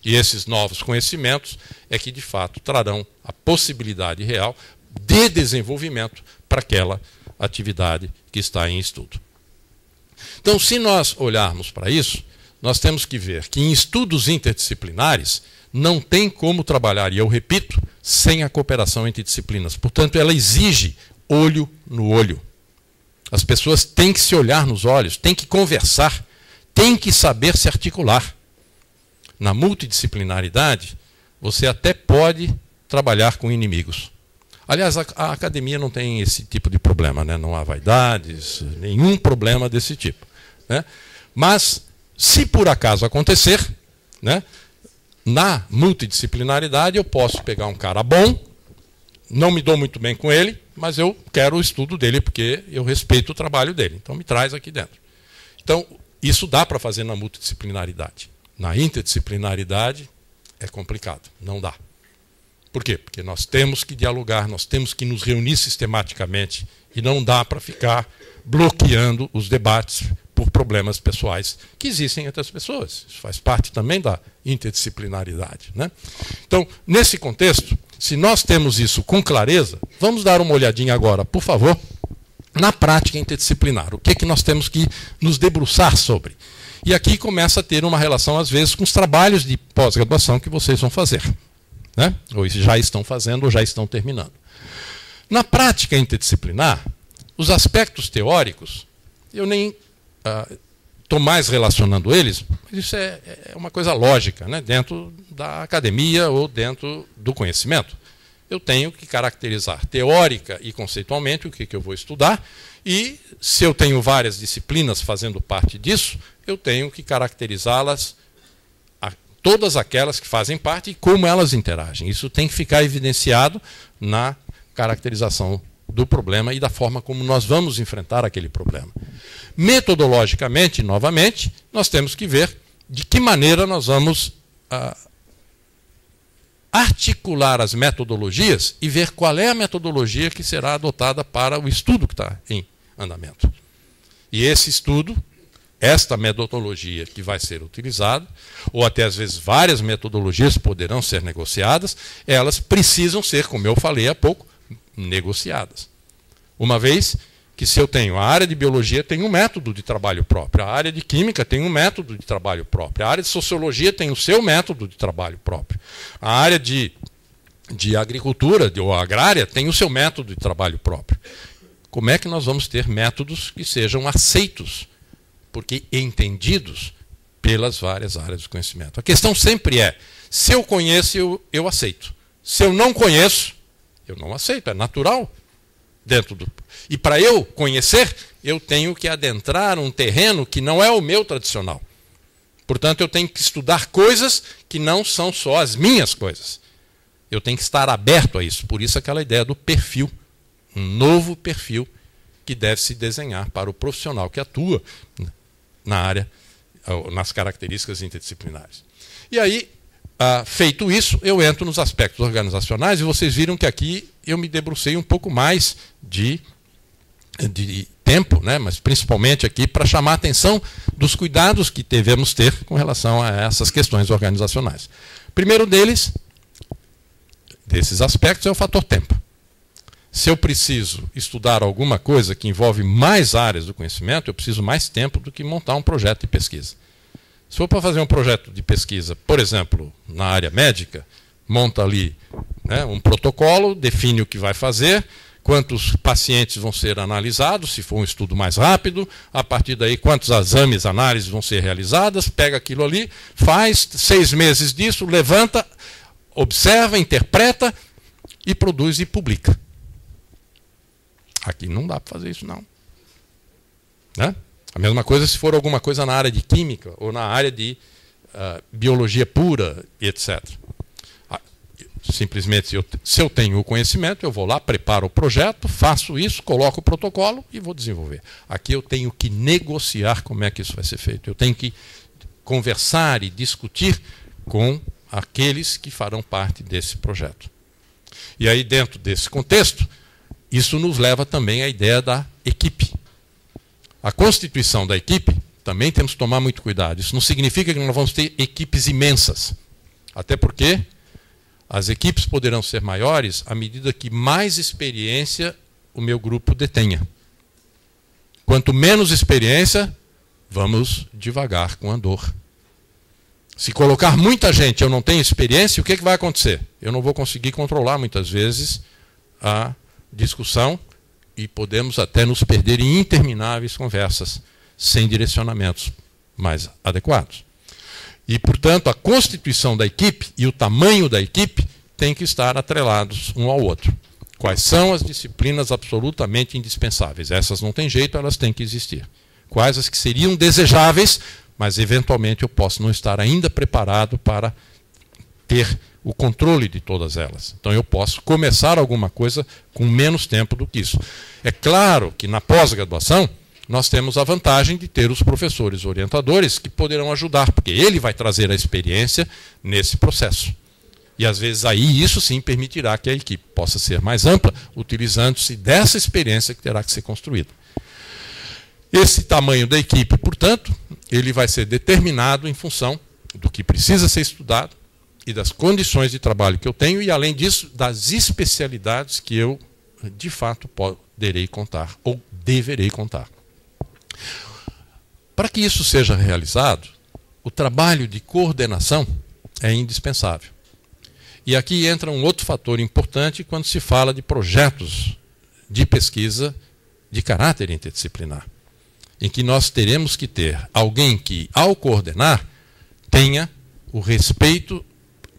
E esses novos conhecimentos é que, de fato, trarão a possibilidade real de desenvolvimento para aquela atividade que está em estudo. Então, se nós olharmos para isso, nós temos que ver que em estudos interdisciplinares não tem como trabalhar, e eu repito, sem a cooperação entre disciplinas. Portanto, ela exige olho no olho. As pessoas têm que se olhar nos olhos, têm que conversar, têm que saber se articular. Na multidisciplinaridade, você até pode trabalhar com inimigos. Aliás, a academia não tem esse tipo de problema, né? Não há vaidades, nenhum problema desse tipo, né? Mas, se por acaso acontecer, né, na multidisciplinaridade eu posso pegar um cara bom, não me dou muito bem com ele, mas eu quero o estudo dele porque eu respeito o trabalho dele. Então me traz aqui dentro. Então, isso dá para fazer na multidisciplinaridade. Na interdisciplinaridade é complicado, não dá. Por quê? Porque nós temos que dialogar, nós temos que nos reunir sistematicamente e não dá para ficar bloqueando os debates por problemas pessoais que existem entre as pessoas. Isso faz parte também da interdisciplinaridade, né? Então, nesse contexto, se nós temos isso com clareza, vamos dar uma olhadinha agora, por favor, na prática interdisciplinar. O que é que nós temos que nos debruçar sobre? E aqui começa a ter uma relação, às vezes, com os trabalhos de pós-graduação que vocês vão fazer, né? Ou já estão fazendo ou já estão terminando. Na prática interdisciplinar, os aspectos teóricos, eu nem estou mais relacionando eles, mas isso é uma coisa lógica, né? Dentro da academia ou dentro do conhecimento. Eu tenho que caracterizar teórica e conceitualmente o que eu vou estudar, e se eu tenho várias disciplinas fazendo parte disso, eu tenho que caracterizá-las, todas aquelas que fazem parte, e como elas interagem. Isso tem que ficar evidenciado na caracterização do problema e da forma como nós vamos enfrentar aquele problema. Metodologicamente, novamente, nós temos que ver de que maneira nós vamos articular as metodologias e ver qual é a metodologia que será adotada para o estudo que está em andamento. E esse estudo, esta metodologia que vai ser utilizada, ou até às vezes várias metodologias poderão ser negociadas, elas precisam ser, como eu falei há pouco, negociadas. Uma vez que, se eu tenho a área de biologia, tem um método de trabalho próprio, a área de química tem um método de trabalho próprio, a área de sociologia tem o seu método de trabalho próprio, a área de agricultura ou agrária tem o seu método de trabalho próprio. Como é que nós vamos ter métodos que sejam aceitos, porque entendidos pelas várias áreas do conhecimento? A questão sempre é, se eu conheço, eu aceito. Se eu não conheço, eu não aceito, é natural. E para eu conhecer, eu tenho que adentrar um terreno que não é o meu tradicional. Portanto, eu tenho que estudar coisas que não são só as minhas coisas. Eu tenho que estar aberto a isso. Por isso aquela ideia do perfil, um novo perfil que deve se desenhar para o profissional que atua na área, nas características interdisciplinares. E aí, feito isso, eu entro nos aspectos organizacionais, e vocês viram que aqui eu me debrucei um pouco mais de tempo, né? Mas principalmente aqui para chamar a atenção dos cuidados que devemos ter com relação a essas questões organizacionais. Primeiro desses aspectos, é o fator tempo. Se eu preciso estudar alguma coisa que envolve mais áreas do conhecimento, eu preciso mais tempo do que montar um projeto de pesquisa. Se for para fazer um projeto de pesquisa, por exemplo, na área médica, monta ali, né, um protocolo, define o que vai fazer, quantos pacientes vão ser analisados, se for um estudo mais rápido, a partir daí quantos exames, análises vão ser realizadas, pega aquilo ali, faz 6 meses disso, levanta, observa, interpreta e produz e publica. Aqui não dá para fazer isso, não. Né? A mesma coisa se for alguma coisa na área de química ou na área de biologia pura, etc. Simplesmente, se eu tenho o conhecimento, eu vou lá, preparo o projeto, faço isso, coloco o protocolo e vou desenvolver. Aqui eu tenho que negociar como é que isso vai ser feito. Eu tenho que conversar e discutir com aqueles que farão parte desse projeto. E aí, dentro desse contexto, isso nos leva também à ideia da equipe. A constituição da equipe, também temos que tomar muito cuidado. Isso não significa que nós vamos ter equipes imensas. Até porque as equipes poderão ser maiores à medida que mais experiência o meu grupo detenha. Quanto menos experiência, vamos devagar com a dor. Se colocar muita gente, eu não tenho experiência, o que vai acontecer? Eu não vou conseguir controlar muitas vezes a discussão e podemos até nos perder em intermináveis conversas sem direcionamentos mais adequados. E, portanto, a constituição da equipe e o tamanho da equipe têm que estar atrelados um ao outro. Quais são as disciplinas absolutamente indispensáveis? Essas não tem jeito, elas têm que existir. Quais as que seriam desejáveis, mas eventualmente eu posso não estar ainda preparado para ter o controle de todas elas. Então eu posso começar alguma coisa com menos tempo do que isso. É claro que na pós-graduação nós temos a vantagem de ter os professores orientadores que poderão ajudar, porque ele vai trazer a experiência nesse processo. E às vezes aí isso sim permitirá que a equipe possa ser mais ampla, utilizando-se dessa experiência que terá que ser construída. Esse tamanho da equipe, portanto, ele vai ser determinado em função do que precisa ser estudado e das condições de trabalho que eu tenho e, além disso, das especialidades que eu, de fato, poderei contar ou deverei contar. Para que isso seja realizado, o trabalho de coordenação é indispensável. E aqui entra um outro fator importante quando se fala de projetos de pesquisa de caráter interdisciplinar, em que nós teremos que ter alguém que, ao coordenar, tenha o respeito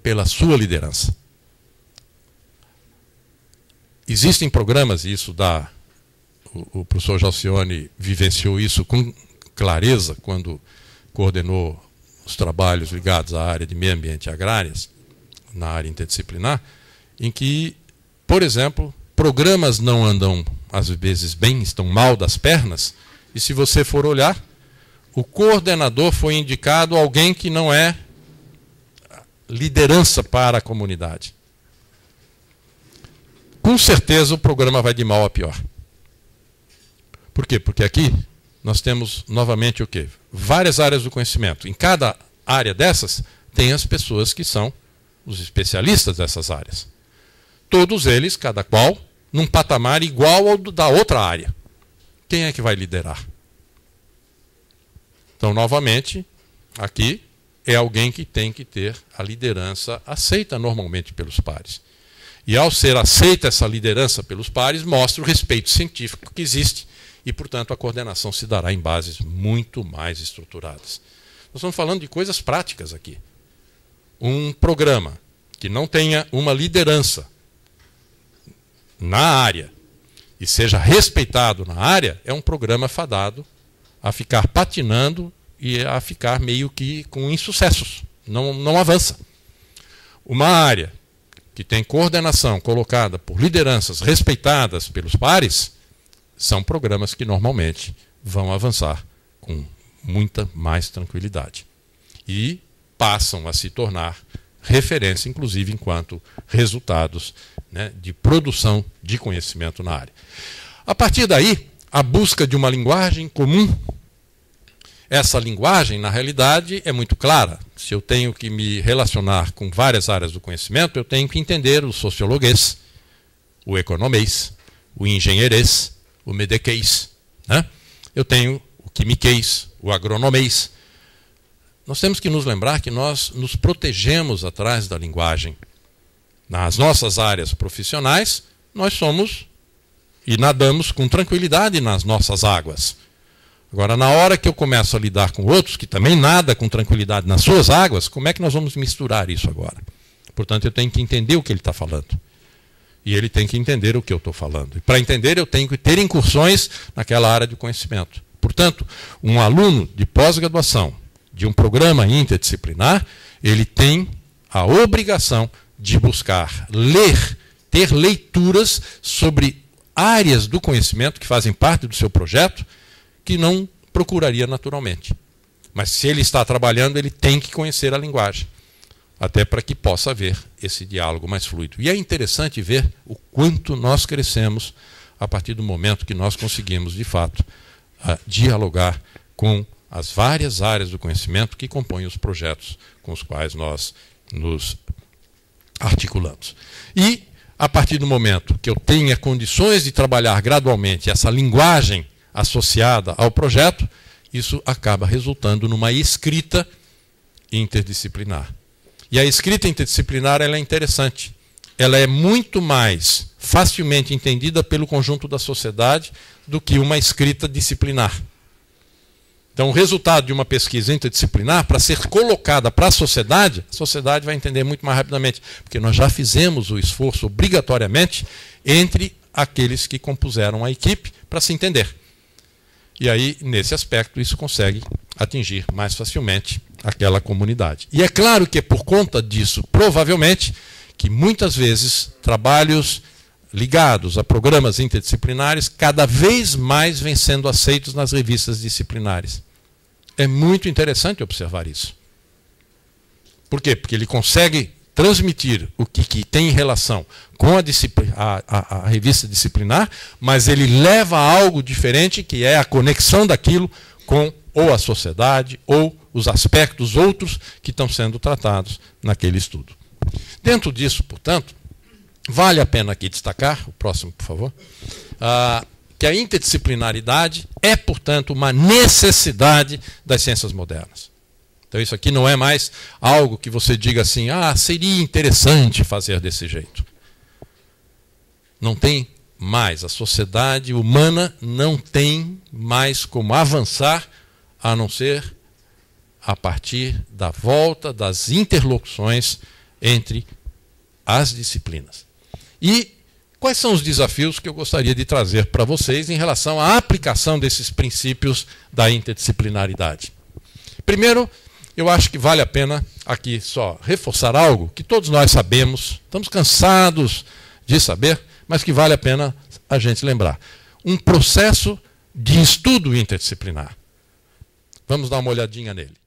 pela sua liderança. Existem programas, e isso o professor Jalcione vivenciou isso com clareza quando coordenou os trabalhos ligados à área de meio ambiente e agrárias, na área interdisciplinar, em que, por exemplo, programas não andam, às vezes, bem, estão mal das pernas, e se você for olhar, o coordenador foi indicado alguém que não é liderança para a comunidade. Com certeza o programa vai de mal a pior. Por quê? Porque aqui nós temos novamente o quê? Várias áreas do conhecimento. Em cada área dessas tem as pessoas que são os especialistas dessas áreas. Todos eles, cada qual, num patamar igual ao da outra área. Quem é que vai liderar? Então, novamente, aqui é alguém que tem que ter a liderança aceita normalmente pelos pares. E ao ser aceita essa liderança pelos pares, mostra o respeito científico que existe e, portanto, a coordenação se dará em bases muito mais estruturadas. Nós estamos falando de coisas práticas aqui. Um programa que não tenha uma liderança na área e seja respeitado na área, é um programa fadado a ficar patinando e a ficar meio que com insucessos. Não avança. Uma área que tem coordenação colocada por lideranças respeitadas pelos pares, são programas que normalmente vão avançar com muita mais tranquilidade. E passam a se tornar referência, inclusive, enquanto resultados, né, de produção de conhecimento na área. A partir daí, a busca de uma linguagem comum. Essa linguagem, na realidade, é muito clara. Se eu tenho que me relacionar com várias áreas do conhecimento, eu tenho que entender o sociologuês, o economês, o engenheirês, o medequês, né? Eu tenho o quimiquês, o agronomês. Nós temos que nos lembrar que nós nos protegemos atrás da linguagem. Nas nossas áreas profissionais, nós somos e nadamos com tranquilidade nas nossas águas. Agora, na hora que eu começo a lidar com outros, que também nadam com tranquilidade nas suas águas, como é que nós vamos misturar isso agora? Portanto, eu tenho que entender o que ele está falando. E ele tem que entender o que eu estou falando. E para entender, eu tenho que ter incursões naquela área de conhecimento. Portanto, um aluno de pós-graduação, de um programa interdisciplinar, ele tem a obrigação de buscar ler, ter leituras sobre áreas do conhecimento que fazem parte do seu projeto, que não procuraria naturalmente. Mas se ele está trabalhando, ele tem que conhecer a linguagem, até para que possa haver esse diálogo mais fluido. E é interessante ver o quanto nós crescemos a partir do momento que nós conseguimos, de fato, dialogar com as várias áreas do conhecimento que compõem os projetos com os quais nós nos articulandos. E, a partir do momento que eu tenha condições de trabalhar gradualmente essa linguagem associada ao projeto, isso acaba resultando numa escrita interdisciplinar. E a escrita interdisciplinar ela é interessante. Ela é muito mais facilmente entendida pelo conjunto da sociedade do que uma escrita disciplinar. Então, o resultado de uma pesquisa interdisciplinar, para ser colocada para a sociedade vai entender muito mais rapidamente, porque nós já fizemos o esforço obrigatoriamente entre aqueles que compuseram a equipe para se entender. E aí, nesse aspecto, isso consegue atingir mais facilmente aquela comunidade. E é claro que é por conta disso, provavelmente, que muitas vezes trabalhos ligados a programas interdisciplinares cada vez mais vêm sendo aceitos nas revistas disciplinares. É muito interessante observar isso. Por quê? Porque ele consegue transmitir o que tem relação com a revista disciplinar, mas ele leva a algo diferente, que é a conexão daquilo com ou a sociedade ou os aspectos outros que estão sendo tratados naquele estudo. Dentro disso, portanto, vale a pena aqui destacar, o próximo, por favor, que a interdisciplinaridade é, portanto, uma necessidade das ciências modernas. Então isso aqui não é mais algo que você diga assim, seria interessante fazer desse jeito. Não tem mais, a sociedade humana não tem mais como avançar, a não ser a partir da volta das interlocuções entre as disciplinas. E quais são os desafios que eu gostaria de trazer para vocês em relação à aplicação desses princípios da interdisciplinaridade? Primeiro, eu acho que vale a pena aqui só reforçar algo que todos nós sabemos, estamos cansados de saber, mas que vale a pena a gente lembrar. Um processo de estudo interdisciplinar. Vamos dar uma olhadinha nele.